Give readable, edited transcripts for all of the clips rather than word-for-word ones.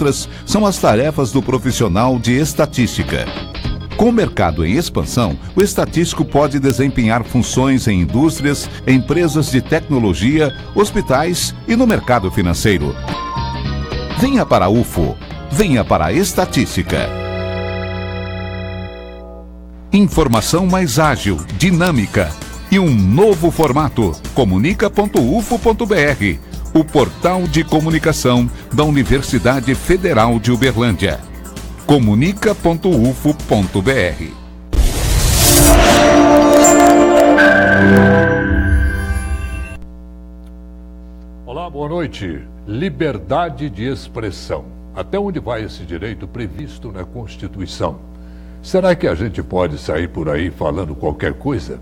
outras, são as tarefas do profissional de estatística. Com o mercado em expansão, o estatístico pode desempenhar funções em indústrias, empresas de tecnologia, hospitais e no mercado financeiro. Venha para a UFO, venha para a estatística. Informação mais ágil, dinâmica e um novo formato. Comunica.ufo.br, o portal de comunicação da Universidade Federal de Uberlândia. Comunica.ufo.br. Olá, boa noite. Liberdade de expressão. Até onde vai esse direito previsto na Constituição? Será que a gente pode sair por aí falando qualquer coisa?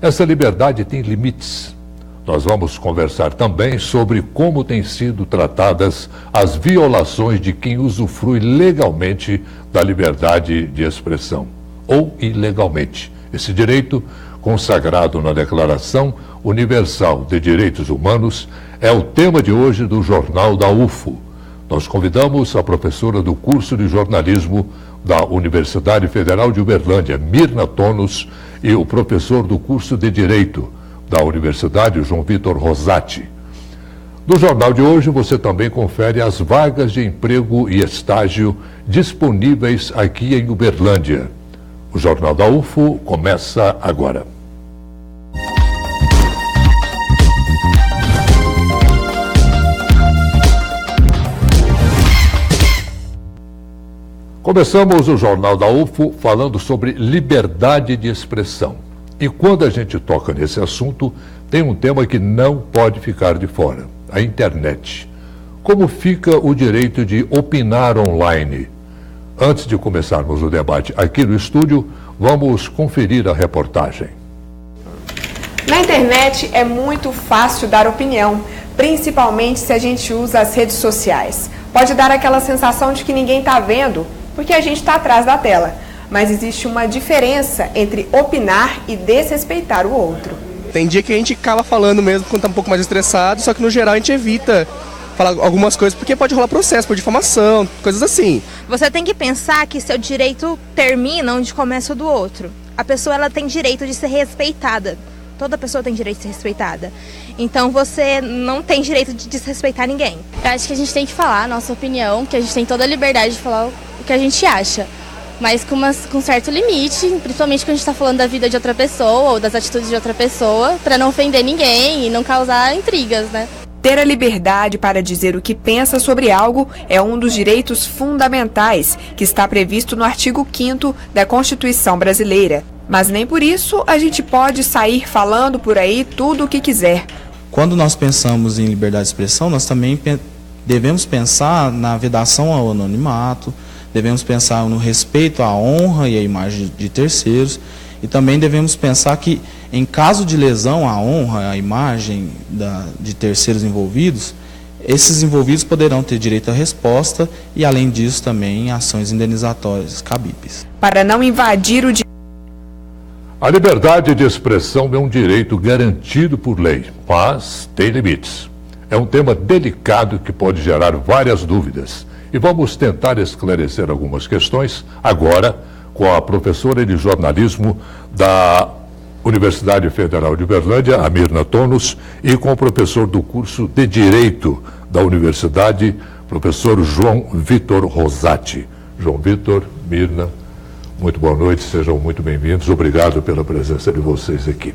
Essa liberdade tem limites. Nós vamos conversar também sobre como têm sido tratadas as violações de quem usufrui legalmente da liberdade de expressão, ou ilegalmente. Esse direito, consagrado na Declaração Universal de Direitos Humanos, é o tema de hoje do Jornal da UFO. Nós convidamos a professora do curso de jornalismo da Universidade Federal de Uberlândia, Mirna Tonos, e o professor do curso de Direito da Universidade, João Vitor Rosati. No jornal de hoje você também confere as vagas de emprego e estágio disponíveis aqui em Uberlândia. O Jornal da UFO começa agora. Começamos o Jornal da UFO falando sobre liberdade de expressão. E quando a gente toca nesse assunto, tem um tema que não pode ficar de fora: a internet. Como fica o direito de opinar online? Antes de começarmos o debate aqui no estúdio, vamos conferir a reportagem. Na internet é muito fácil dar opinião, principalmente se a gente usa as redes sociais. Pode dar aquela sensação de que ninguém está vendo, porque a gente está atrás da tela. Mas existe uma diferença entre opinar e desrespeitar o outro. Tem dia que a gente acaba falando mesmo quando está um pouco mais estressado, só que no geral a gente evita falar algumas coisas porque pode rolar processo por difamação, coisas assim. Você tem que pensar que seu direito termina onde começa o do outro. A pessoa ela tem direito de ser respeitada. Toda pessoa tem direito de ser respeitada. Então você não tem direito de desrespeitar ninguém. Eu acho que a gente tem que falar a nossa opinião, que a gente tem toda a liberdade de falar o que a gente acha. Mas com certo limite, principalmente quando a gente está falando da vida de outra pessoa ou das atitudes de outra pessoa, para não ofender ninguém e não causar intrigas, né? Ter a liberdade para dizer o que pensa sobre algo é um dos direitos fundamentais que está previsto no artigo 5º da Constituição Brasileira. Mas nem por isso a gente pode sair falando por aí tudo o que quiser. Quando nós pensamos em liberdade de expressão, nós também devemos pensar na vedação ao anonimato, devemos pensar no respeito à honra e à imagem de terceiros, e também devemos pensar que, em caso de lesão à honra, à imagem de terceiros envolvidos, esses envolvidos poderão ter direito à resposta e, além disso, também ações indenizatórias cabíveis. Para não invadir o direito. A liberdade de expressão é um direito garantido por lei, mas tem limites. É um tema delicado que pode gerar várias dúvidas. E vamos tentar esclarecer algumas questões agora com a professora de jornalismo da Universidade Federal de Uberlândia, a Mirna Tonos, e com o professor do curso de Direito da Universidade, professor João Vitor Rosati. João Vitor, Mirna, muito boa noite, sejam muito bem-vindos. Obrigado pela presença de vocês aqui.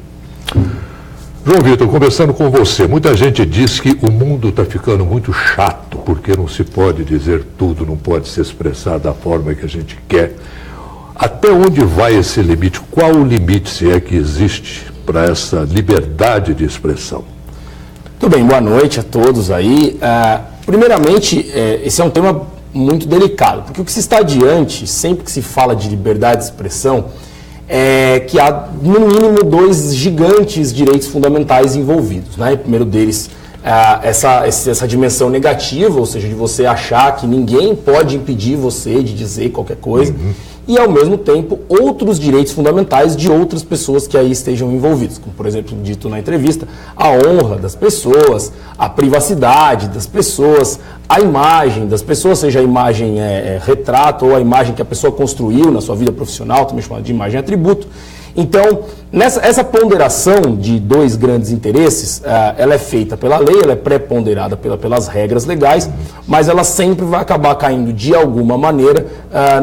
João Vitor, conversando com você, muita gente diz que o mundo está ficando muito chato, porque não se pode dizer tudo, não pode se expressar da forma que a gente quer. Até onde vai esse limite? Qual o limite, se é que existe, para essa liberdade de expressão? Muito bem, boa noite a todos aí. Primeiramente, esse é um tema muito delicado, porque o que se está adiante, sempre que se fala de liberdade de expressão, é que há, no mínimo, dois gigantes direitos fundamentais envolvidos, né? O primeiro deles, essa dimensão negativa, ou seja, de você achar que ninguém pode impedir você de dizer qualquer coisa. e, ao mesmo tempo, outros direitos fundamentais de outras pessoas que aí estejam envolvidas, como, por exemplo, dito na entrevista, a honra das pessoas, a privacidade das pessoas, a imagem das pessoas, seja a imagem retrato ou a imagem que a pessoa construiu na sua vida profissional, também chamada de imagem atributo. Então, essa ponderação de dois grandes interesses, ela é feita pela lei, ela é pré-ponderada pelas regras legais, mas ela sempre vai acabar caindo de alguma maneira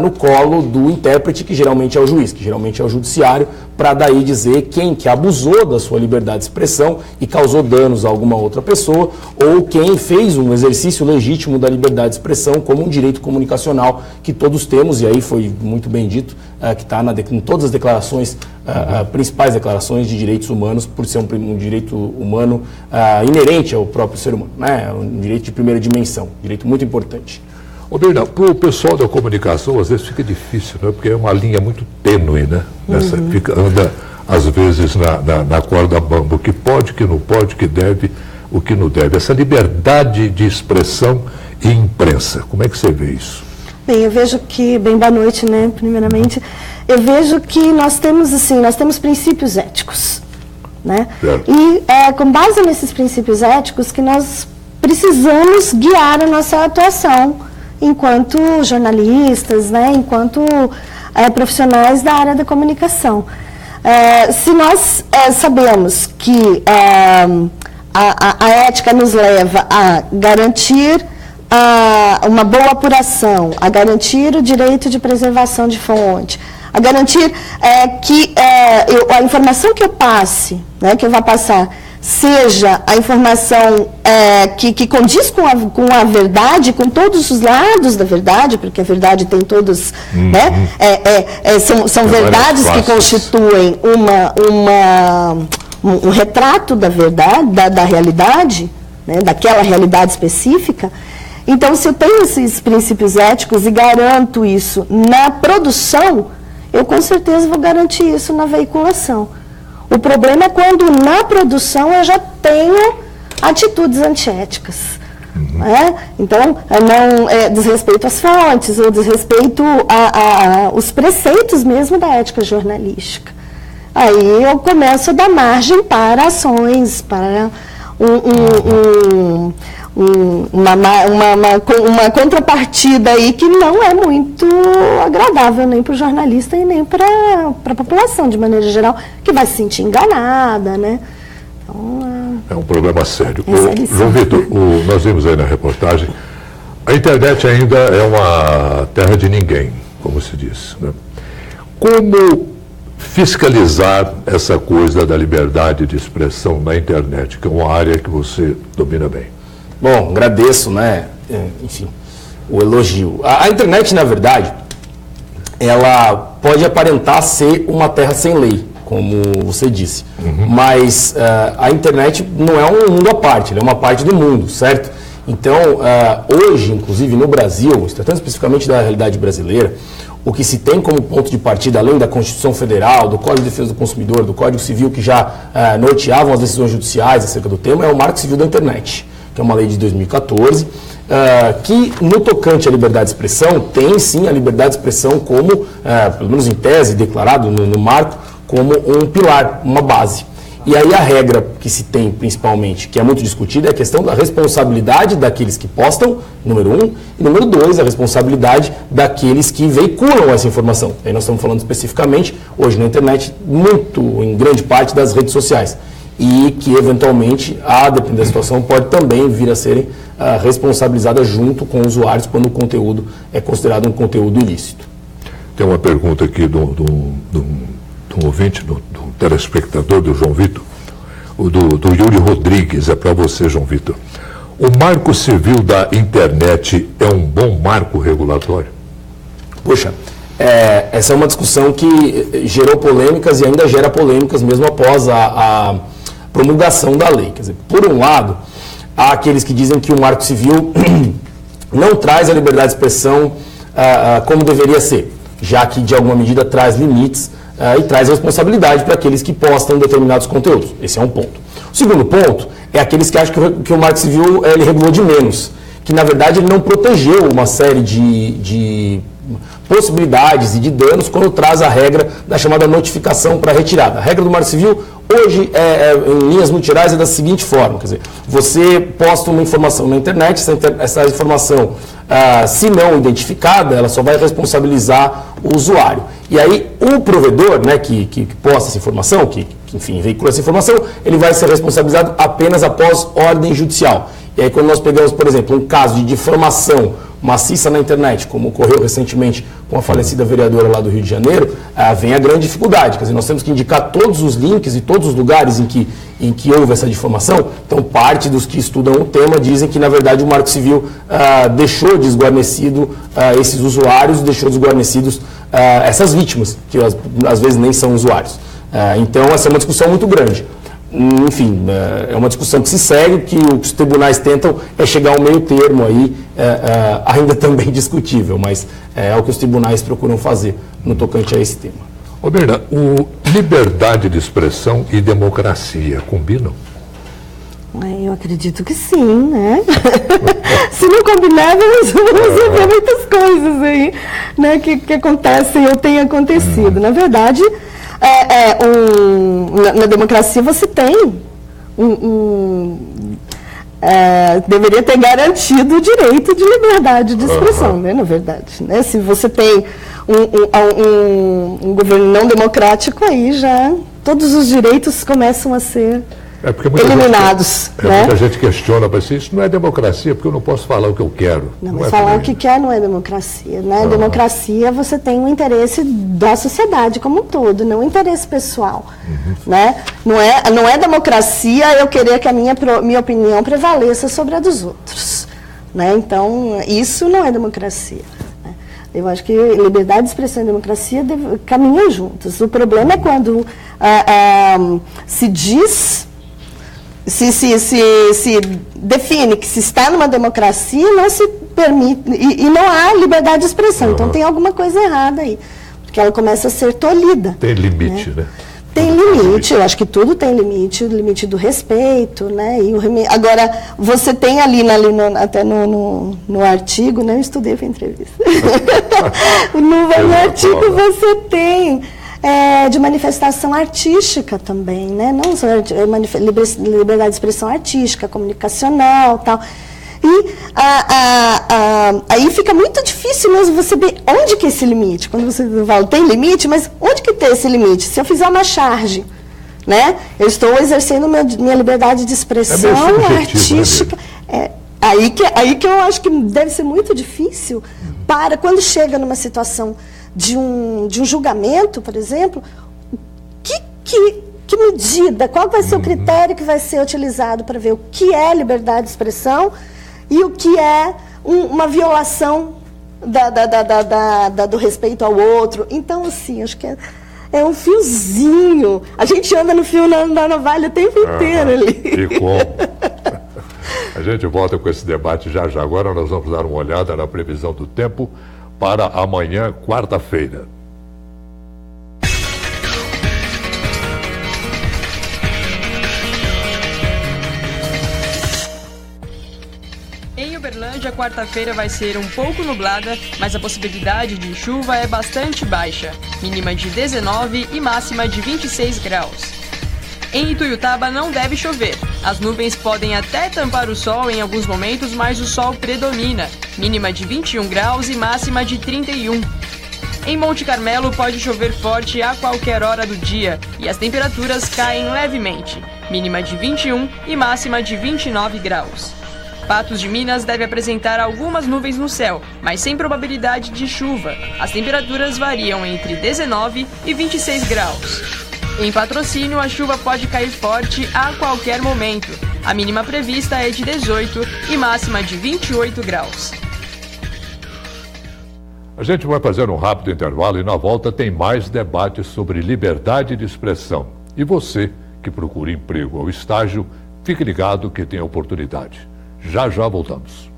no colo do intérprete, que geralmente é o juiz, que geralmente é o judiciário, para daí dizer quem que abusou da sua liberdade de expressão e causou danos a alguma outra pessoa, ou quem fez um exercício legítimo da liberdade de expressão como um direito comunicacional que todos temos, e aí foi muito bem dito, que está em todas as declarações, principais declarações de direitos humanos, por ser um direito humano inerente ao próprio ser humano, né? Um direito de primeira dimensão, um direito muito importante. Ô Bernardo, para o pessoal da comunicação, às vezes fica difícil, né? Porque é uma linha muito tênue, né? Anda, às vezes, na corda bamba, o que pode, o que não pode, o que deve, o que não deve. Essa liberdade de expressão e imprensa, como é que você vê isso? Bem, eu vejo que, boa noite, né, primeiramente, eu vejo que nós temos princípios éticos, né? Certo. E com base nesses princípios éticos que nós precisamos guiar a nossa atuação enquanto jornalistas, né, enquanto profissionais da área da comunicação. Se nós sabemos que a ética nos leva a garantir uma boa apuração, a garantir o direito de preservação de fonte, a garantir que a informação que eu passe, né, que eu vá passar, seja a informação que condiz com a verdade, com todos os lados da verdade, porque a verdade tem todos, né, são verdades que constituem um retrato da verdade, da realidade, né, daquela realidade específica. Então, se eu tenho esses princípios éticos e garanto isso na produção, eu com certeza vou garantir isso na veiculação. O problema é quando na produção eu já tenho atitudes antiéticas. Né? Então, não desrespeito às fontes, ou desrespeito aos preceitos mesmo da ética jornalística. Aí eu começo a dar margem para ações, para uma contrapartida aí que não é muito agradável nem para o jornalista e nem para a população de maneira geral, que vai se sentir enganada, né? Então, é um problema sério. João Vitor, nós vimos aí na reportagem, a internet ainda é uma terra de ninguém, como se diz, né? Como fiscalizar essa coisa da liberdade de expressão na internet, que é uma área que você domina bem? Bom, agradeço, né, enfim, o elogio. A internet, na verdade, ela pode aparentar ser uma terra sem lei, como você disse, mas a internet não é um mundo à parte, ela é uma parte do mundo, certo? Então, hoje, inclusive no Brasil, tratando especificamente da realidade brasileira, o que se tem como ponto de partida, além da Constituição Federal, do Código de Defesa do Consumidor, do Código Civil, que já norteavam as decisões judiciais acerca do tema, é o Marco Civil da Internet, que é uma lei de 2014, que, no tocante à liberdade de expressão, tem sim a liberdade de expressão como, pelo menos em tese, declarado no marco, como um pilar, uma base. E aí a regra que se tem, principalmente, que é muito discutida, é a questão da responsabilidade daqueles que postam, número 1, e número 2, a responsabilidade daqueles que veiculam essa informação. Aí nós estamos falando especificamente, hoje na internet, em grande parte das redes sociais. E que, eventualmente, a depender da situação, pode também vir a serem responsabilizadas junto com usuários quando o conteúdo é considerado um conteúdo ilícito. Tem uma pergunta aqui do ouvinte, do telespectador, do João Vitor, do Yuri Rodrigues, é para você, João Vitor. O Marco Civil da Internet é um bom marco regulatório? Puxa, essa é uma discussão que gerou polêmicas e ainda gera polêmicas mesmo após a promulgação da lei. Quer dizer, por um lado, há aqueles que dizem que o Marco Civil não traz a liberdade de expressão como deveria ser, já que, de alguma medida, traz limites e traz responsabilidade para aqueles que postam determinados conteúdos. Esse é um ponto. O segundo ponto é aqueles que acham que o Marco Civil ele regulou de menos, que, na verdade, ele não protegeu uma série de possibilidades e de danos quando traz a regra da chamada notificação para retirada. A regra do Marco Civil hoje, em linhas muito gerais, é da seguinte forma, quer dizer, você posta uma informação na internet, essa informação, se não identificada, ela só vai responsabilizar o usuário. E aí o provedor, né, que posta essa informação, que enfim, veicula essa informação, ele vai ser responsabilizado apenas após ordem judicial. E aí quando nós pegamos, por exemplo, um caso de difamação maciça na internet, como ocorreu recentemente com a falecida vereadora lá do Rio de Janeiro, vem a grande dificuldade. Quer dizer, nós temos que indicar todos os links e todos os lugares em que houve essa difamação. Então, parte dos que estudam o tema dizem que, na verdade, o Marco Civil deixou desguarnecido esses usuários, deixou desguarnecidos essas vítimas, que às vezes nem são usuários. Então, essa é uma discussão muito grande. Enfim, é uma discussão que se segue, que os tribunais tentam chegar ao meio termo aí, ainda também discutível, mas é o que os tribunais procuram fazer no tocante a esse tema. Ô Bernardo, liberdade de expressão e democracia combinam? Eu acredito que sim, né? Se não combinar, vamos ver muitas coisas aí, né, que acontecem ou têm acontecido. Na verdade, na democracia você tem deveria ter garantido o direito de liberdade de expressão, né, na verdade. Né? Se você tem um governo não democrático, aí já todos os direitos começam a ser eliminados. Muita gente questiona, mas isso não é democracia, porque eu não posso falar o que eu quero. Não, mas falar o que quer não é democracia. Né? Democracia, você tem o interesse da sociedade como um todo, não o interesse pessoal. Né? Não é democracia eu querer que a minha opinião prevaleça sobre a dos outros. Né? Então, isso não é democracia. Né? Eu acho que liberdade de expressão e democracia caminham juntas. O problema é quando se diz... Se define que se está numa democracia, não se permite, e não há liberdade de expressão. Então tem alguma coisa errada aí, porque ela começa a ser tolhida. Tem limite, né? Tem limite, eu acho que tudo tem limite, o limite do respeito, né? Agora, você tem ali até no artigo, né? Eu estudei para entrevista. No artigo você tem... de manifestação artística também, né? Não só liberdade de expressão artística, comunicacional, tal. E aí fica muito difícil mesmo você ver onde que é esse limite. Quando você fala, tem limite, mas onde que tem esse limite? Se eu fizer uma charge, né? Eu estou exercendo minha liberdade de expressão artística. Aí que eu acho que deve ser muito difícil para quando chega numa situação de um julgamento, por exemplo, que medida, qual vai ser o critério que vai ser utilizado para ver o que é liberdade de expressão e o que é uma violação do respeito ao outro. Então, assim, acho que é um fiozinho. A gente anda no fio na navalha o tempo inteiro ali. E como? A gente volta com esse debate já. Agora nós vamos dar uma olhada na previsão do tempo para amanhã, quarta-feira. Em Uberlândia, quarta-feira vai ser um pouco nublada, mas a possibilidade de chuva é bastante baixa, mínima de 19 e máxima de 26 graus. Em Ituiutaba não deve chover. As nuvens podem até tampar o sol em alguns momentos, mas o sol predomina, mínima de 21 graus e máxima de 31. Em Monte Carmelo pode chover forte a qualquer hora do dia e as temperaturas caem levemente, mínima de 21 e máxima de 29 graus. Patos de Minas deve apresentar algumas nuvens no céu, mas sem probabilidade de chuva. As temperaturas variam entre 19 e 26 graus. Em Patrocínio, a chuva pode cair forte a qualquer momento. A mínima prevista é de 18 e máxima de 28 graus. A gente vai fazer um rápido intervalo e na volta tem mais debates sobre liberdade de expressão. E você, que procura emprego ou estágio, fique ligado que tem oportunidade. Já voltamos.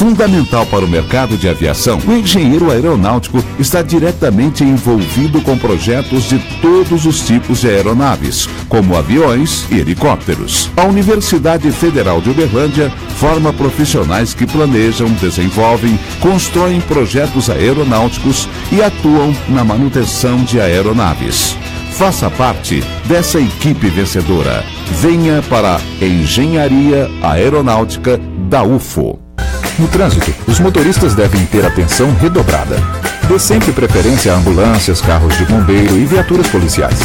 Fundamental para o mercado de aviação, o engenheiro aeronáutico está diretamente envolvido com projetos de todos os tipos de aeronaves, como aviões e helicópteros. A Universidade Federal de Uberlândia forma profissionais que planejam, desenvolvem, constroem projetos aeronáuticos e atuam na manutenção de aeronaves. Faça parte dessa equipe vencedora. Venha para a Engenharia Aeronáutica da UFO. No trânsito, os motoristas devem ter atenção redobrada. Dê sempre preferência a ambulâncias, carros de bombeiro e viaturas policiais.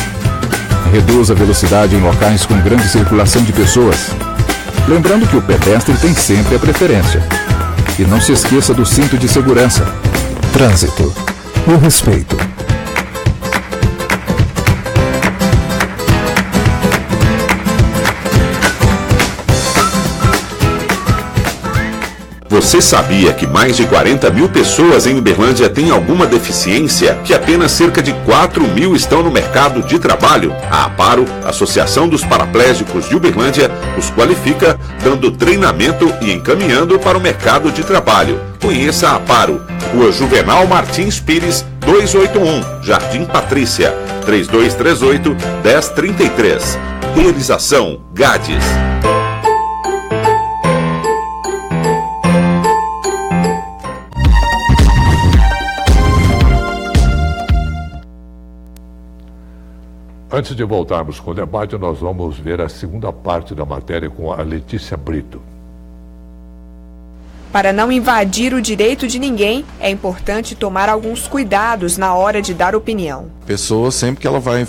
Reduza a velocidade em locais com grande circulação de pessoas. Lembrando que o pedestre tem sempre a preferência. E não se esqueça do cinto de segurança. Trânsito. O respeito. Você sabia que mais de 40 mil pessoas em Uberlândia têm alguma deficiência? Que apenas cerca de 4 mil estão no mercado de trabalho? A APARO, Associação dos Paraplégicos de Uberlândia, os qualifica, dando treinamento e encaminhando para o mercado de trabalho. Conheça a APARO, Rua Juvenal Martins Pires, 281, Jardim Patrícia, 3238-1033. Realização GADES. Antes de voltarmos com o debate, nós vamos ver a segunda parte da matéria com a Letícia Brito. Para não invadir o direito de ninguém, é importante tomar alguns cuidados na hora de dar opinião. A pessoa, sempre que ela vai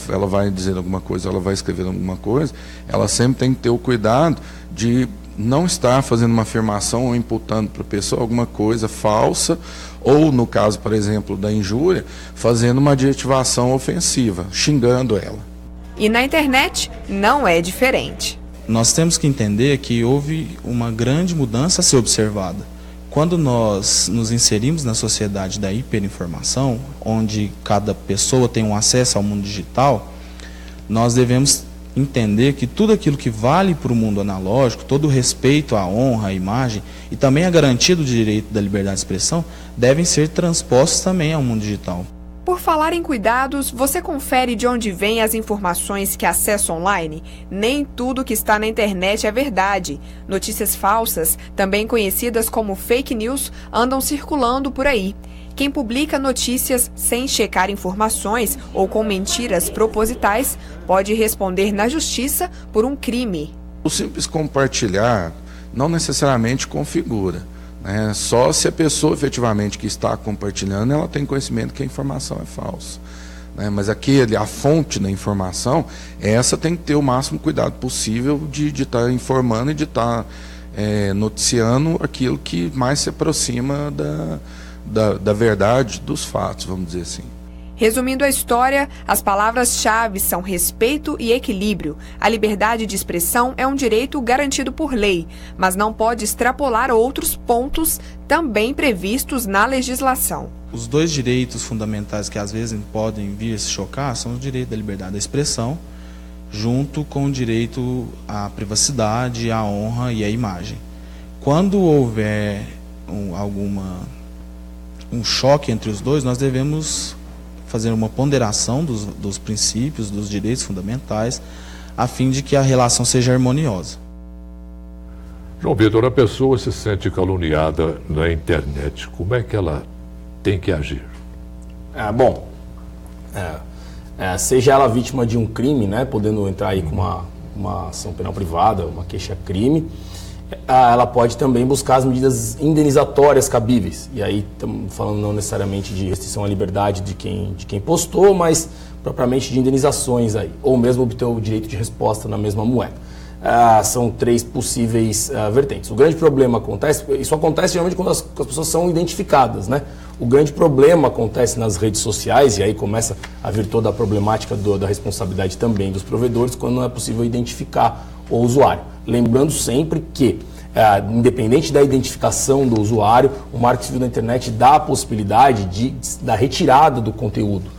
dizer alguma coisa, ela vai escrever alguma coisa, ela sempre tem que ter o cuidado de não estar fazendo uma afirmação ou imputando para a pessoa alguma coisa falsa, ou, no caso, por exemplo, da injúria, fazendo uma adjetivação ofensiva, xingando ela. E na internet não é diferente. Nós temos que entender que houve uma grande mudança a ser observada. Quando nós nos inserimos na sociedade da hiperinformação, onde cada pessoa tem um acesso ao mundo digital, nós devemos entender que tudo aquilo que vale para o mundo analógico, todo o respeito à honra, à imagem e também a garantia do direito da liberdade de expressão devem ser transpostos também ao mundo digital. Por falar em cuidados, você confere de onde vêm as informações que acessa online? Nem tudo que está na internet é verdade. Notícias falsas, também conhecidas como fake news, andam circulando por aí. Quem publica notícias sem checar informações ou com mentiras propositais pode responder na justiça por um crime. O simples compartilhar não necessariamente configura. Só se a pessoa efetivamente que está compartilhando, ela tem conhecimento que a informação é falsa. Mas a fonte da informação, essa tem que ter o máximo cuidado possível de estar informando e de estar noticiando aquilo que mais se aproxima da verdade, dos fatos, vamos dizer assim. Resumindo a história, as palavras-chave são respeito e equilíbrio. A liberdade de expressão é um direito garantido por lei, mas não pode extrapolar outros pontos também previstos na legislação. Os dois direitos fundamentais que às vezes podem vir a se chocar são o direito da liberdade da expressão, junto com o direito à privacidade, à honra e à imagem. Quando houver um choque entre os dois, nós devemos fazer uma ponderação dos princípios, dos direitos fundamentais, a fim de que a relação seja harmoniosa. João Vitor, a pessoa se sente caluniada na internet. Como é que ela tem que agir? Seja ela vítima de um crime, podendo entrar aí com uma ação penal privada, uma queixa-crime, ela pode também buscar as medidas indenizatórias cabíveis. E aí estamos falando não necessariamente de restrição à liberdade de quem postou, mas propriamente de indenizações aí, ou mesmo obter o direito de resposta na mesma moeda. São três possíveis vertentes. O grande problema isso acontece geralmente quando as pessoas são identificadas, O grande problema acontece nas redes sociais, e aí começa a vir toda a problemática da responsabilidade também dos provedores, quando não é possível identificar o usuário. Lembrando sempre que, independente da identificação do usuário, o Marco Civil da Internet dá a possibilidade da retirada do conteúdo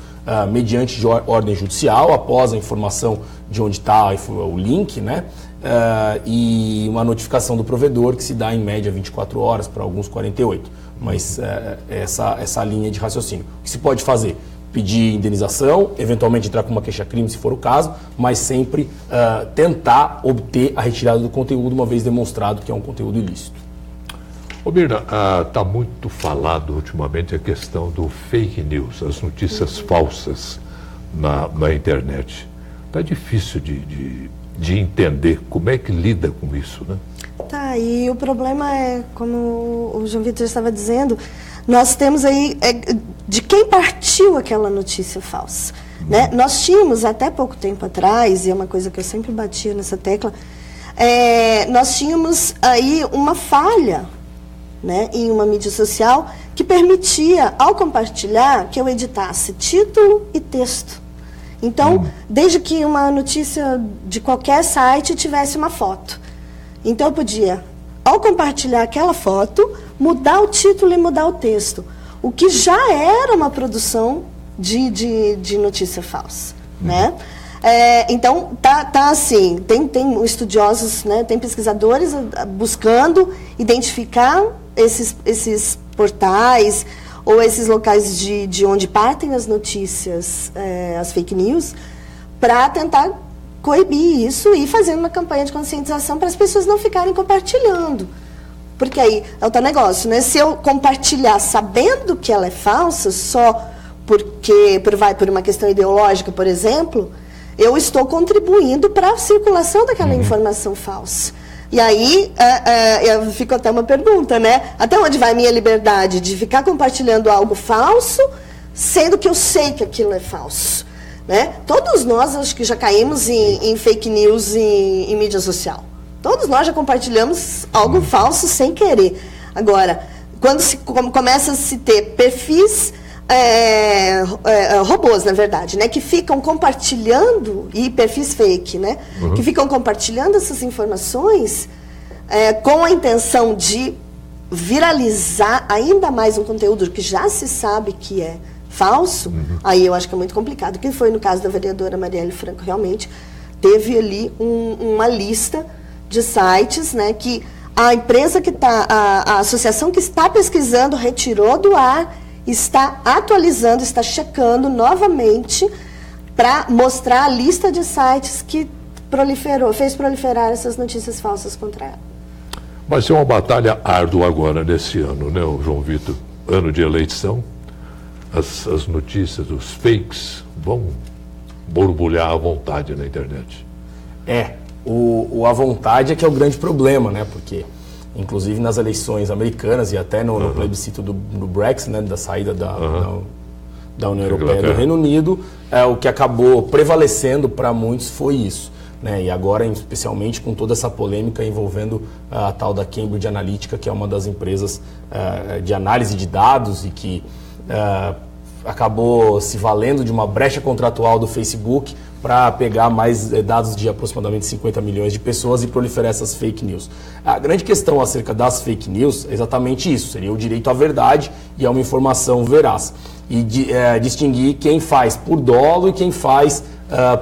mediante ordem judicial, após a informação de onde está o link, e uma notificação do provedor que se dá em média 24 horas, para alguns 48. Mas essa linha de raciocínio. O que se pode fazer? Pedir indenização, eventualmente entrar com uma queixa-crime se for o caso, mas sempre tentar obter a retirada do conteúdo, uma vez demonstrado que é um conteúdo ilícito. Ô Mirna, está muito falado ultimamente a questão do fake news, as notícias falsas na internet. Está difícil de entender como é que lida com isso, né? Tá, e o problema é, como o João Vitor estava dizendo, nós temos aí de quem partiu aquela notícia falsa. Né? Nós tínhamos, até pouco tempo atrás, e é uma coisa que eu sempre batia nessa tecla, nós tínhamos aí uma falha, né, em uma mídia social que permitia, ao compartilhar, que eu editasse título e texto. Então, desde que uma notícia de qualquer site tivesse uma foto. Então, eu podia, ao compartilhar aquela foto, mudar o título e mudar o texto. O que já era uma produção de notícia falsa, né? Então, tá assim, tem estudiosos, né, tem pesquisadores buscando identificar esses portais ou esses locais de onde partem as notícias, as fake news, para tentar coibir isso e fazendo uma campanha de conscientização para as pessoas não ficarem compartilhando. Porque aí é o tal negócio, né? Se eu compartilhar sabendo que ela é falsa, só por uma questão ideológica, por exemplo, eu estou contribuindo para a circulação daquela informação falsa. E aí, fica até uma pergunta, né? Até onde vai a minha liberdade de ficar compartilhando algo falso, sendo que eu sei que aquilo é falso? Né? Todos nós, acho que já caímos em fake news em mídia social. Todos nós já compartilhamos algo falso sem querer. Agora, quando começa a se ter perfis, robôs, na verdade, né, que ficam compartilhando, e perfis fake, né, que ficam compartilhando essas informações com a intenção de viralizar ainda mais um conteúdo que já se sabe que é falso, aí eu acho que é muito complicado. Que foi no caso da vereadora Marielle Franco, realmente teve ali uma lista de sites, né, que a empresa que está, a associação que está pesquisando retirou do ar, está atualizando, está checando novamente para mostrar a lista de sites que fez proliferar essas notícias falsas contra ela. Vai ser uma batalha árdua agora nesse ano, né, João Vitor? Ano de eleição, as notícias, os fakes vão borbulhar à vontade na internet. A vontade é que é o grande problema, né? Porque, inclusive nas eleições americanas e até no plebiscito do Brexit, né, da saída da União Europeia do Reino Unido, o que acabou prevalecendo para muitos foi isso. Né? E agora, especialmente com toda essa polêmica envolvendo a tal da Cambridge Analytica, que é uma das empresas de análise de dados e que acabou se valendo de uma brecha contratual do Facebook para pegar mais dados de aproximadamente 50 milhões de pessoas e proliferar essas fake news. A grande questão acerca das fake news é exatamente isso, seria o direito à verdade e a uma informação veraz. E distinguir quem faz por dolo e quem faz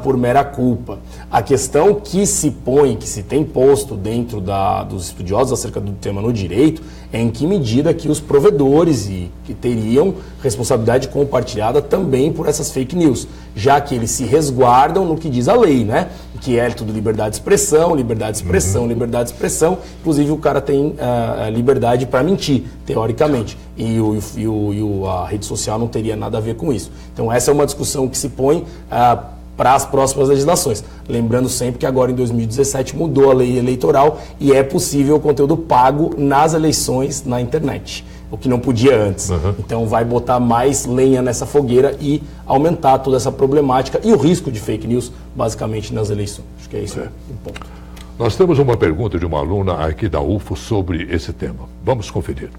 por mera culpa. A questão que se põe, que se tem posto dentro dos estudiosos acerca do tema no direito, é em que medida que os provedores que teriam responsabilidade compartilhada também por essas fake news, já que eles se resguardam no que diz a lei, né? Que é tudo liberdade de expressão, liberdade de expressão, liberdade de expressão. Inclusive o cara tem liberdade para mentir, teoricamente, e a rede social não teria nada a ver com isso. Então essa é uma discussão que se põe para as próximas legislações. Lembrando sempre que agora em 2017 mudou a lei eleitoral e é possível o conteúdo pago nas eleições na internet, o que não podia antes. Então vai botar mais lenha nessa fogueira e aumentar toda essa problemática e o risco de fake news, basicamente, nas eleições. Acho que é isso o ponto. Nós temos uma pergunta de uma aluna aqui da UFO sobre esse tema. Vamos conferir.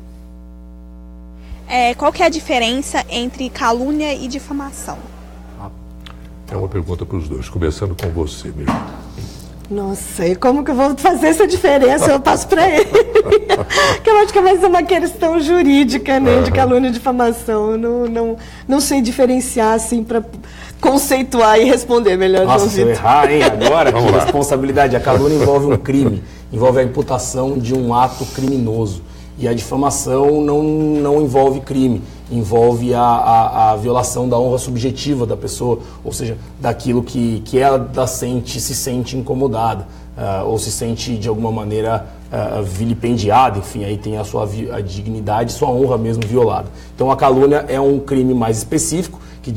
Qual que é a diferença entre calúnia e difamação? É uma pergunta para os dois, começando com você, mesmo. Nossa, e como que eu vou fazer essa diferença? Eu passo para ele. Que eu acho que é mais uma questão jurídica, né, de calúnia e difamação. Eu não sei diferenciar, assim, conceituar e responder melhor. Nossa, se eu errar, hein, agora, que responsabilidade. A calúnia envolve um crime, envolve a imputação de um ato criminoso. E a difamação não envolve crime, envolve a violação da honra subjetiva da pessoa, ou seja, daquilo que ela se sente incomodada, ou se sente de alguma maneira vilipendiada, enfim, aí tem a dignidade, sua honra mesmo violada. Então a calúnia é um crime mais específico, que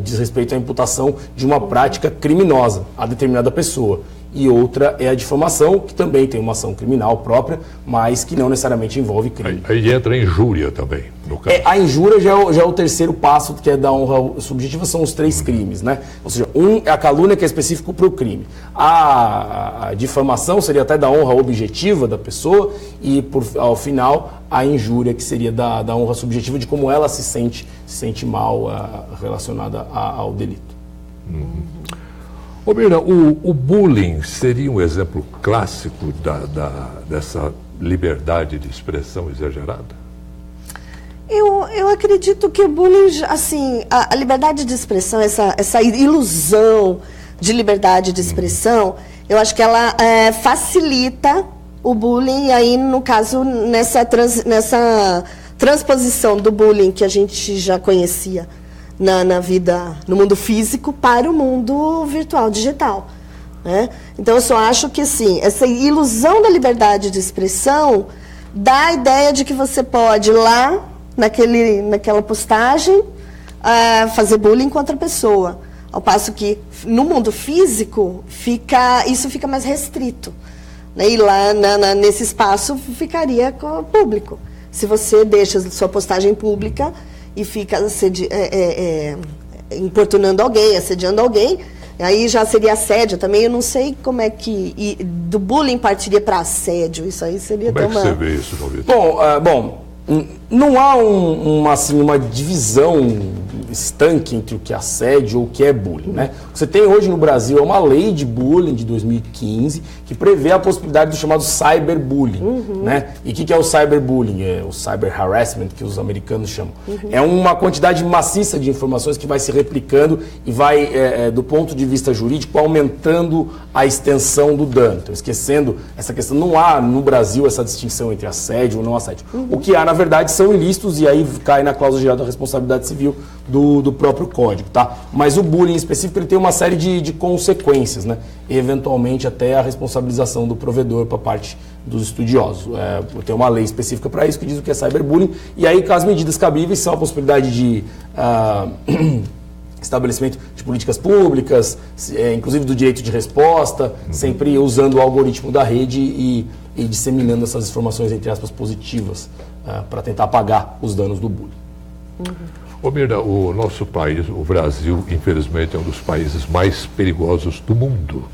diz respeito à imputação de uma prática criminosa a determinada pessoa. E outra é a difamação, que também tem uma ação criminal própria, mas que não necessariamente envolve crime. Aí entra a injúria também, no caso. A injúria já é o terceiro passo, que é da honra subjetiva, são os 3 crimes, né? Ou seja, é a calúnia, que é específico para o crime. A difamação seria até da honra objetiva da pessoa e, ao final, a injúria, que seria da honra subjetiva, de como ela se sente mal relacionada ao delito. Ô Mirna, o bullying seria um exemplo clássico dessa liberdade de expressão exagerada? Eu acredito que o bullying, assim, a liberdade de expressão, essa ilusão de liberdade de expressão, eu acho que ela facilita o bullying, e aí, no caso, nessa transposição do bullying que a gente já conhecia na vida, no mundo físico, para o mundo virtual, digital, né? Então, eu só acho que, assim, essa ilusão da liberdade de expressão dá a ideia de que você pode ir lá, naquela postagem, fazer bullying contra a pessoa. Ao passo que, no mundo físico, isso fica mais restrito, né? E lá, nesse espaço, ficaria com o público. Se você deixa sua postagem pública e fica importunando alguém, assediando alguém, aí já seria assédio também. Eu não sei como é que do bullying partiria para assédio. Isso aí seria como é que você vê isso, Maurício? Bom, não há uma divisão estanque entre o que é assédio ou o que é bullying, né? O que você tem hoje no Brasil é uma lei de bullying de 2015 que prevê a possibilidade do chamado cyberbullying, né? E o que é o cyberbullying? É o cyber harassment, que os americanos chamam. É uma quantidade maciça de informações que vai se replicando e vai, do ponto de vista jurídico, aumentando a extensão do dano. Então, esquecendo essa questão, não há no Brasil essa distinção entre assédio ou não assédio. O que há, na verdade, são ilícitos, e aí cai na cláusula geral da responsabilidade civil do próprio código, tá? Mas o bullying em específico, ele tem uma série de consequências, né? E, eventualmente, até a responsabilização do provedor para parte dos estudiosos. Tem uma lei específica para isso que diz o que é cyberbullying, e aí as medidas cabíveis são a possibilidade de estabelecimento de políticas públicas, inclusive do direito de resposta, sempre usando o algoritmo da rede e disseminando essas informações, entre aspas, positivas, para tentar apagar os danos do bullying. Ô Mirna, o nosso país, o Brasil, infelizmente, é um dos países mais perigosos do mundo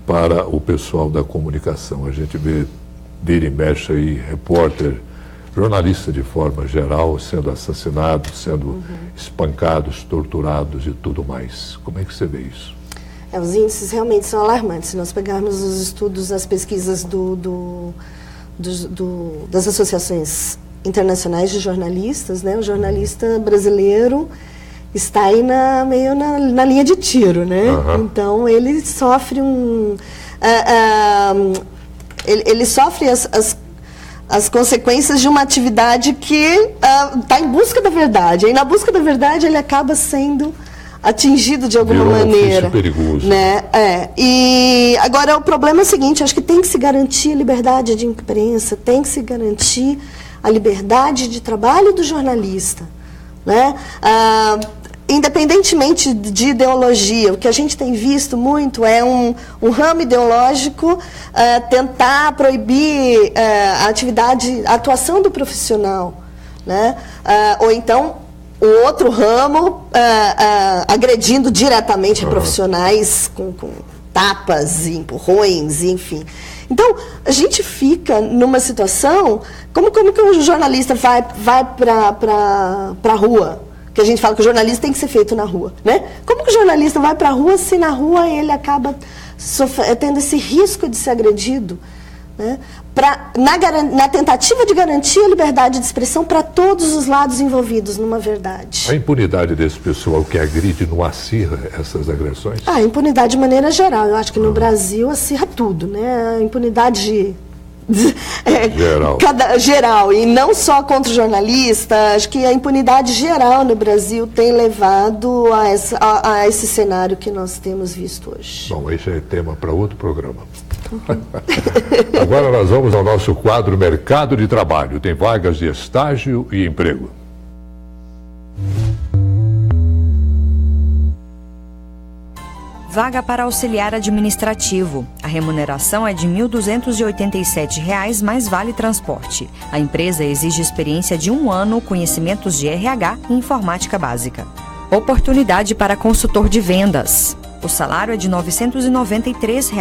para o pessoal da comunicação. A gente vira e mexe aí, repórter, jornalista de forma geral, sendo assassinados, sendo espancados, torturados e tudo mais. Como é que você vê isso? Os índices realmente são alarmantes. Se nós pegarmos os estudos, as pesquisas das associações internacionais de jornalistas, né? O jornalista brasileiro está aí meio na linha de tiro, né? Então, ele sofre ele sofre as consequências de uma atividade que está em busca da verdade. E na busca da verdade, ele acaba sendo atingido de alguma maneira. Perigoso. Né? E agora o problema é o seguinte, acho que tem que se garantir a liberdade de imprensa, tem que se garantir a liberdade de trabalho do jornalista, né? Independentemente de ideologia, o que a gente tem visto muito é um ramo ideológico tentar proibir a atuação do profissional, né? Ou então o outro ramo agredindo diretamente profissionais com tapas e empurrões, enfim. Então, a gente fica numa situação, como que o jornalista vai para a rua? Que a gente fala que o jornalista tem que ser feito na rua, né? Como que o jornalista vai para a rua se na rua ele acaba tendo esse risco de ser agredido, né? na tentativa de garantir a liberdade de expressão para todos os lados envolvidos numa verdade. A impunidade desse pessoal que agride não acirra essas agressões? A impunidade de maneira geral. Eu acho que no Brasil acirra tudo, né? A impunidade geral, e não só contra o jornalista. Acho que a impunidade geral no Brasil tem levado a esse cenário que nós temos visto hoje. Bom, esse é tema para outro programa. Agora nós vamos ao nosso quadro Mercado de Trabalho. Tem vagas de estágio e emprego. Vaga para auxiliar administrativo. A remuneração é de R$ 1.287 mais vale transporte. A empresa exige experiência de 1 ano, conhecimentos de RH e informática básica. Oportunidade para consultor de vendas. O salário é de R$ 993.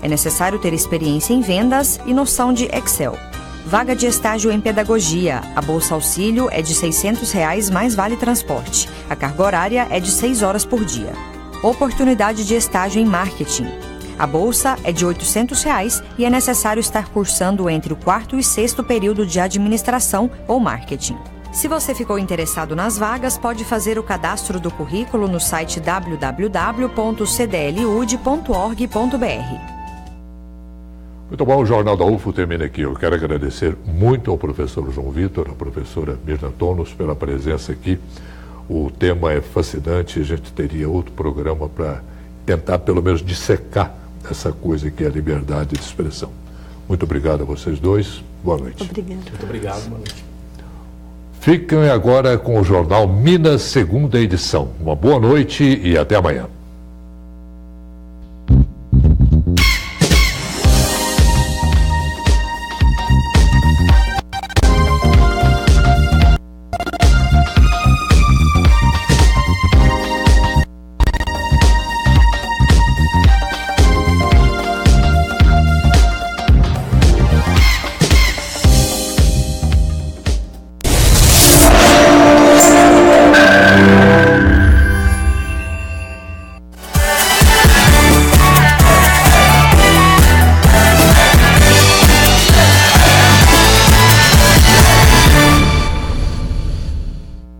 É necessário ter experiência em vendas e noção de Excel. Vaga de estágio em pedagogia. A bolsa auxílio é de R$ 600 mais vale transporte. A carga horária é de 6 horas por dia. Oportunidade de estágio em marketing. A bolsa é de R$ 800 e é necessário estar cursando entre o 4º e 6º período de administração ou marketing. Se você ficou interessado nas vagas, pode fazer o cadastro do currículo no site www.cdlud.org.br. Muito bom, o Jornal da UFO termina aqui. Eu quero agradecer muito ao professor João Vitor, à professora Mirna Tonos pela presença aqui. O tema é fascinante, a gente teria outro programa para tentar pelo menos dissecar essa coisa que é a liberdade de expressão. Muito obrigado a vocês dois, boa noite. Obrigada. Muito obrigado, boa noite. Fiquem agora com o Jornal Minas, 2ª edição. Uma boa noite e até amanhã.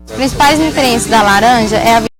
As principais diferenças da laranja é a